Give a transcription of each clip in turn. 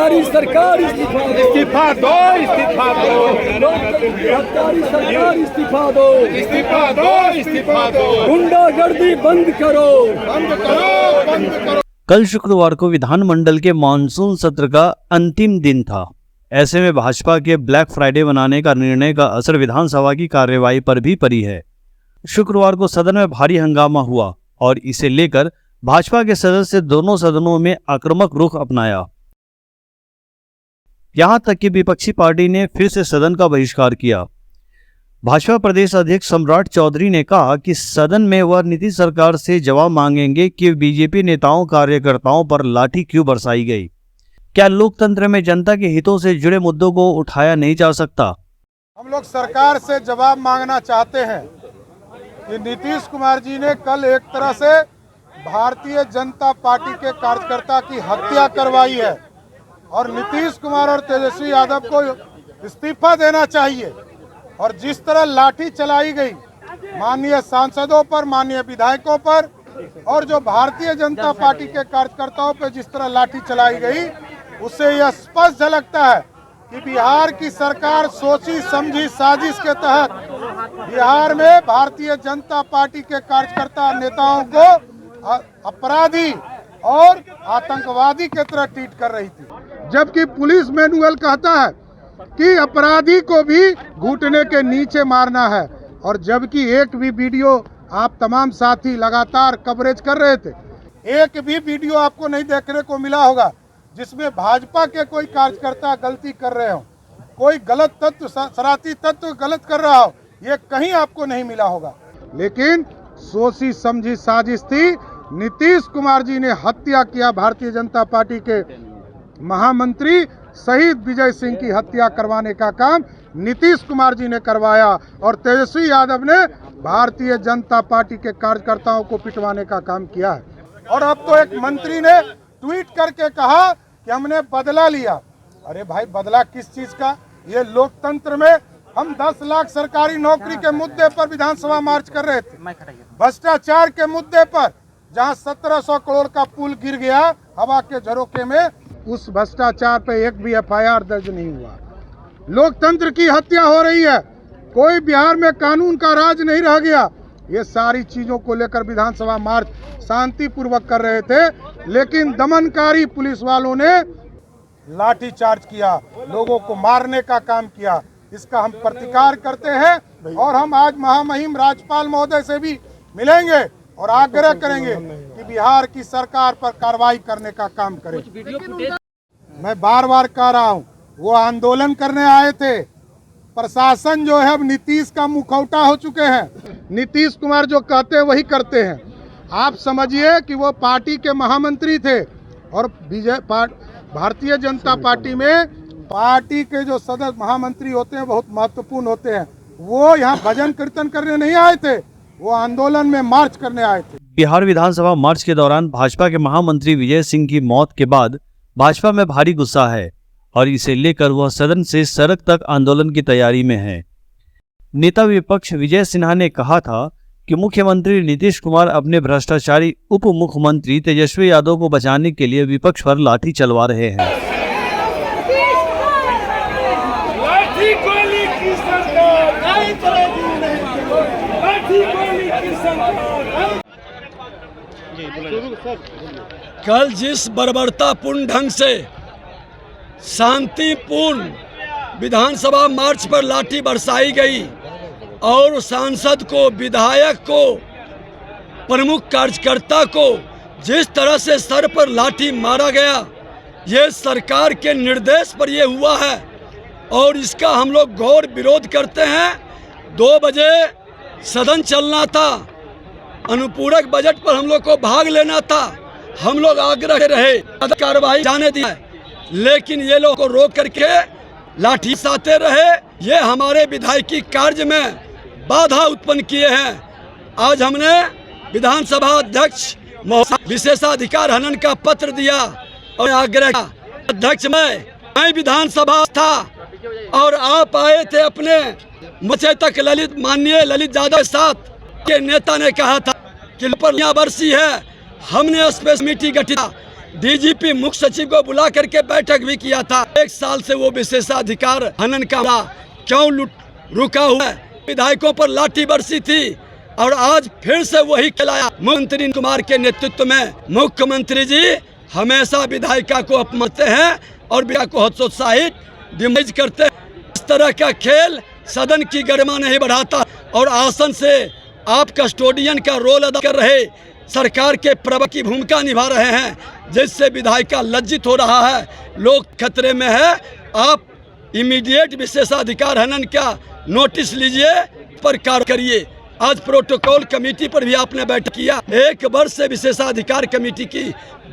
हत्यारी सरकार इस्तीफा दो, इस्तीफा दो, इस्तीफा दो, लोकतंत्र की हत्यारी सरकार इस्तीफा दो, इस्तीफा दो, इस्तीफा दो, गुंडागर्दी बंद करो, बंद करो, बंद करो। कल शुक्रवार को विधानमंडल के मानसून सत्र का अंतिम दिन था। ऐसे में भाजपा के ब्लैक फ्राइडे मनाने का निर्णय का असर विधानसभा की कार्यवाही पर भी पड़ी है। शुक्रवार को सदन में भारी हंगामा हुआ और इसे लेकर भाजपा के सदस्य दोनों सदनों में आक्रामक रुख अपनाया। यहां तक कि विपक्षी पार्टी ने फिर से सदन का बहिष्कार किया। भाजपा प्रदेश अध्यक्ष सम्राट चौधरी ने कहा कि सदन में वह नीतीश सरकार से जवाब मांगेंगे कि बीजेपी नेताओं कार्यकर्ताओं पर लाठी क्यों बरसाई गई। क्या लोकतंत्र में जनता के हितों से जुड़े मुद्दों को उठाया नहीं जा सकता? हम लोग सरकार से जवाब मांगना चाहते हैं कि नीतीश कुमार जी ने कल एक तरह से भारतीय जनता पार्टी के कार्यकर्ता की हत्या करवाई है और नीतीश कुमार और तेजस्वी यादव को इस्तीफा देना चाहिए। और जिस तरह लाठी चलाई गई माननीय सांसदों पर, माननीय विधायकों पर और जो भारतीय जनता पार्टी के कार्यकर्ताओं पर जिस तरह लाठी चलाई गई, उससे यह स्पष्ट झलकता है कि बिहार की सरकार सोची समझी साजिश के तहत बिहार में भारतीय जनता पार्टी के कार्यकर्ता नेताओं को अपराधी और आतंकवादी के तरह ट्रीट कर रही थी। जबकि पुलिस मैनुअल कहता है कि अपराधी को भी घुटने के नीचे मारना है। और जबकि एक भी वीडियो आप तमाम साथी लगातार कवरेज कर रहे थे, एक भी वीडियो आपको नहीं देखने को मिला होगा जिसमें भाजपा के कोई कार्यकर्ता गलती कर रहे हो, कोई गलत तत्व, शरारती तत्व गलत कर रहा हो, ये कहीं आपको नहीं मिला होगा। लेकिन सोची समझी साजिश थी। नीतीश कुमार जी ने हत्या किया भारतीय जनता पार्टी के महामंत्री शहीद विजय सिंह की हत्या करवाने का काम नीतीश कुमार जी ने करवाया और तेजस्वी यादव ने भारतीय जनता पार्टी के कार्यकर्ताओं को पिटवाने का काम किया है। और अब तो एक मंत्री ने ट्वीट करके कहा कि हमने बदला लिया। अरे भाई, बदला किस चीज का? ये लोकतंत्र में हम 10 लाख सरकारी नौकरी के मुद्दे पर विधानसभा मार्च कर रहे थे, भ्रष्टाचार के मुद्दे पर जहां 1700 करोड़ का पुल गिर गया हवा के झरोके में, उस भ्रष्टाचार पे एक भी FIR दर्ज नहीं हुआ। लोकतंत्र की हत्या हो रही है, कोई बिहार में कानून का राज नहीं रह गया। ये सारी चीजों को लेकर विधानसभा मार्च शांतिपूर्वक कर रहे थे, लेकिन दमनकारी पुलिस वालों ने लाठी चार्ज किया, लोगों को मारने का काम किया। इसका हम प्रतिकार करते हैं और हम आज महामहिम राज्यपाल महोदय से भी मिलेंगे और आग्रह करेंगे कि बिहार की सरकार पर कार्रवाई करने का काम करें। मैं बार बार कह रहा हूँ, वो आंदोलन करने आए थे। प्रशासन जो है अब नीतीश का मुखौटा हो चुके हैं। नीतीश कुमार जो कहते हैं वही करते हैं। आप समझिए कि वो पार्टी के महामंत्री थे और भारतीय जनता पार्टी में पार्टी के जो सदस्य महामंत्री होते हैं बहुत महत्वपूर्ण होते हैं। वो यहाँ भजन कीर्तन करने नहीं आए थे, वो आंदोलन में मार्च करने आए थे। बिहार विधानसभा मार्च के दौरान भाजपा के महामंत्री विजय सिंह की मौत के बाद भाजपा में भारी गुस्सा है और इसे लेकर वह सदन से सड़क तक आंदोलन की तैयारी में है। नेता विपक्ष विजय सिन्हा ने कहा था कि मुख्यमंत्री नीतीश कुमार अपने भ्रष्टाचारी उप मुख्यमंत्री तेजस्वी यादव को बचाने के लिए विपक्ष पर लाठी चलवा रहे हैं। कल जिस बर्बरतापूर्ण ढंग से शांतिपूर्ण विधानसभा मार्च पर लाठी बरसाई गई और सांसद को, विधायक को, प्रमुख कार्यकर्ता को जिस तरह से सर पर लाठी मारा गया, ये सरकार के निर्देश पर ये हुआ है और इसका हम लोग घोर विरोध करते हैं। 2 बजे सदन चलना था, अनुपूरक बजट पर हम लोग को भाग लेना था। हम लोग आग्रह रहे कार्रवाई जाने दी, लेकिन ये लोग को रोक करके लाठी साते रहे। ये हमारे विधायकी कार्य में बाधा उत्पन्न किए हैं। आज हमने विधानसभा अध्यक्ष विशेषाधिकार हनन का पत्र दिया और आग्रह अध्यक्ष मैं विधानसभा था और आप आए थे अपने मचेतक माननीय ललित यादव के साथ। के नेता ने कहा था कि पर वर्षी है, हमने स्पेशल कमेटी गठित, डीजीपी मुख्य सचिव को बुला करके बैठक भी किया था। 1 साल से वो विशेषाधिकार हनन का क्यों रुका हुआ है? विधायकों पर लाठी बरसी थी और आज फिर से वही खिलाया। मुख्यमंत्री कुमार के नेतृत्व में मुख्यमंत्री जी हमेशा विधायिका को अपमानते हैं और विधायक को हतोत्साहित डिमोराइज करते हैं। इस तरह का खेल सदन की गरिमा नहीं बढ़ाता और आसन से आप कस्टोडियन का रोल अदा कर रहे, सरकार के प्रवक्ता की भूमिका निभा रहे हैं, जिससे विधायिका लज्जित हो रहा है, लोग खतरे में है। आप इमीडिएट विशेषाधिकार हनन का नोटिस लीजिए, पर कार्य करिए। आज प्रोटोकॉल कमेटी पर भी आपने बैठक किया, 1 वर्ष से विशेषाधिकार कमेटी की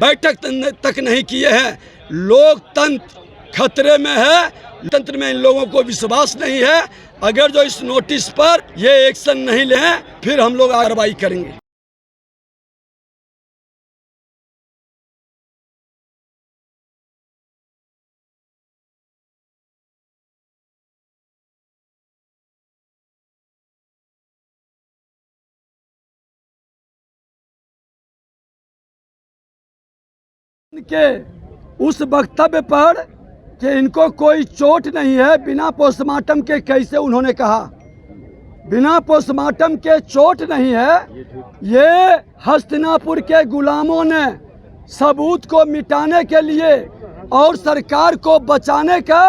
बैठक तक नहीं किए हैं। लोकतंत्र खतरे में है, तंत्र में इन लोगों को विश्वास नहीं है। अगर जो इस नोटिस पर ये एक्शन नहीं लें फिर हम लोग कार्रवाई करेंगे। के उस वक्तव्य पर कि इनको कोई चोट नहीं है, बिना पोस्टमार्टम के कैसे उन्होंने कहा बिना पोस्टमार्टम के चोट नहीं है। ये हस्तिनापुर के गुलामों ने सबूत को मिटाने के लिए और सरकार को बचाने का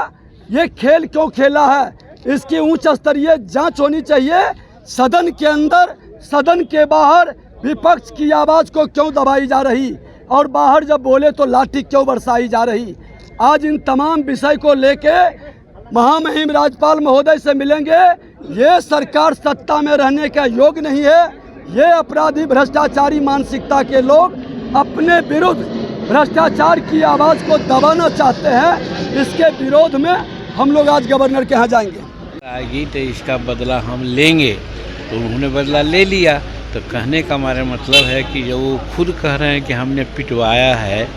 ये खेल क्यों खेला है, इसकी उच्च स्तरीय जांच होनी चाहिए। सदन के अंदर, सदन के बाहर विपक्ष की आवाज़ को क्यों दबाई जा रही और बाहर जब बोले तो लाठी क्यों बरसाई जा रही। आज इन तमाम विषय को लेके महामहिम राज्यपाल महोदय से मिलेंगे। ये सरकार सत्ता में रहने का योग्य नहीं है। ये अपराधी भ्रष्टाचारी मानसिकता के लोग अपने विरुद्ध भ्रष्टाचार की आवाज़ को दबाना चाहते हैं। इसके विरोध में हम लोग आज गवर्नर के यहाँ जाएंगे। आएगी तो इसका बदला हम लेंगे, तो उन्होंने बदला ले लिया। तो कहने का हमारा मतलब है कि जो वो खुद कह रहे हैं कि हमने पिटवाया है,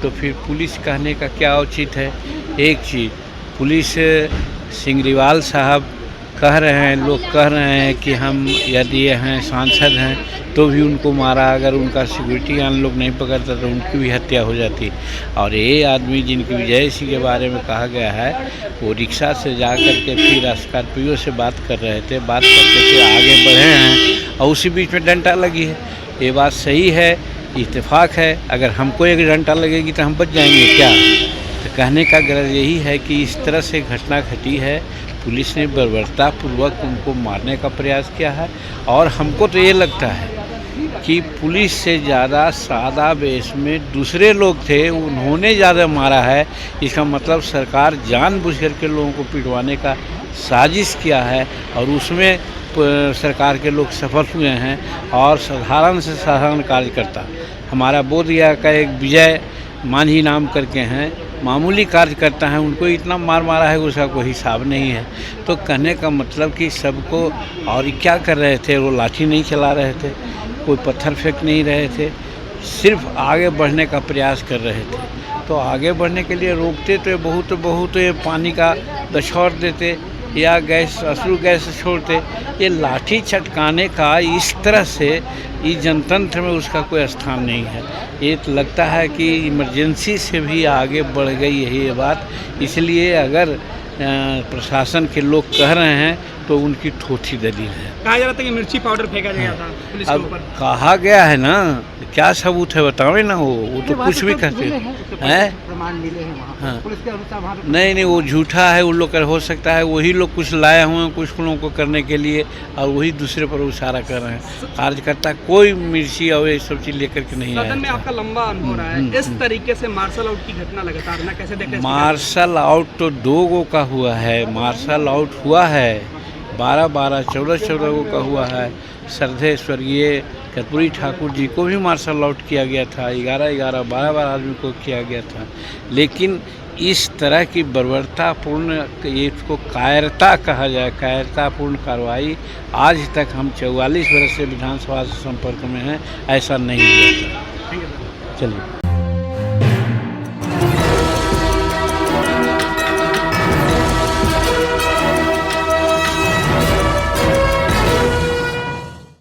तो फिर पुलिस कहने का क्या उचित है। एक चीज़ पुलिस सिंगरीवाल साहब कह रहे हैं, लोग कह रहे हैं कि हम यदि ये हैं सांसद हैं तो भी उनको मारा, अगर उनका सिक्योरिटी गार्ड लोग नहीं पकड़ता तो उनकी भी हत्या हो जाती। और ये आदमी जिनकी विजय सिंह के बारे में कहा गया है, वो रिक्शा से जा कर के फिर स्कॉर्पियो से बात कर रहे थे, बात करके फिर आगे बढ़े हैं और उसी बीच में डंडा लगी है। ये बात सही है, इत्तेफाक है। अगर हमको एक डंडा लगेगी तो हम बच जाएंगे क्या? तो कहने का गरज यही है कि इस तरह से घटना घटी है, पुलिस ने बर्बरतापूर्वक उनको मारने का प्रयास किया है। और हमको तो ये लगता है कि पुलिस से ज़्यादा सादा बेस में दूसरे लोग थे, उन्होंने ज़्यादा मारा है। इसका मतलब सरकार जानबूझ करके लोगों को पिटवाने का साजिश किया है और उसमें सरकार के लोग सफल हुए हैं। और साधारण से साधारण कार्यकर्ता, हमारा बोधगया का एक विजय मांझी नाम करके हैं, मामूली कार्यकर्ता हैं, उनको इतना मार मारा है उसका कोई हिसाब नहीं है। तो कहने का मतलब कि सबको, और क्या कर रहे थे, वो लाठी नहीं चला रहे थे, कोई पत्थर फेंक नहीं रहे थे, सिर्फ आगे बढ़ने का प्रयास कर रहे थे। तो आगे बढ़ने के लिए रोकते तो बहुत ये पानी का दछौर देते या गैस, अश्रु गैस छोड़ते। ये लाठी छटकाने का इस तरह से इस जनतंत्र में उसका कोई स्थान नहीं है। ये तो लगता है कि इमरजेंसी से भी आगे बढ़ गई है ये बात। इसलिए अगर प्रशासन के लोग कह रहे हैं तो उनकी ठोठी दलील है। कहा जा रहा था कि मिर्ची पाउडर फेंका गया था पुलिस के ऊपर। कहा गया है ना, क्या सबूत है बताओ ना। वो तो कुछ भी कहते हैं, प्रमाण मिले हैं वहाँ। हाँ। पुलिस के अनुसार वहाँ नहीं, वो झूठा है। उन लोग का हो सकता है वही लोग कुछ लाए हुए हैं कुछ लोगों को करने के लिए, और वही दूसरे पर इशारा कर रहे हैं। कार्यकर्ता कोई मिर्ची और ये सब चीज़ लेकर के नहीं आया। सदन में आपका लंबा अनुभव रहा है, इस तरीके से मार्शल आउट की घटना लगातार ना कैसे देखते हैं? मार्शल आउट तो 2 गो का हुआ है। मार्शल आउट हुआ है 12-12, 14-14 गो का हुआ है। श्रद्धेय स्वर्गीय कर्पूरी ठाकुर जी को भी मार्शल आउट किया गया था, 11-11, 12-12 आदमी को किया गया था। लेकिन इस तरह की बर्बरतापूर्ण, इसको कायरता कहा जाए, कायरतापूर्ण कार्रवाई आज तक हम 44 वर्ष से विधानसभा से संपर्क में हैं, ऐसा नहीं हुआ था। Thank you. चलिए।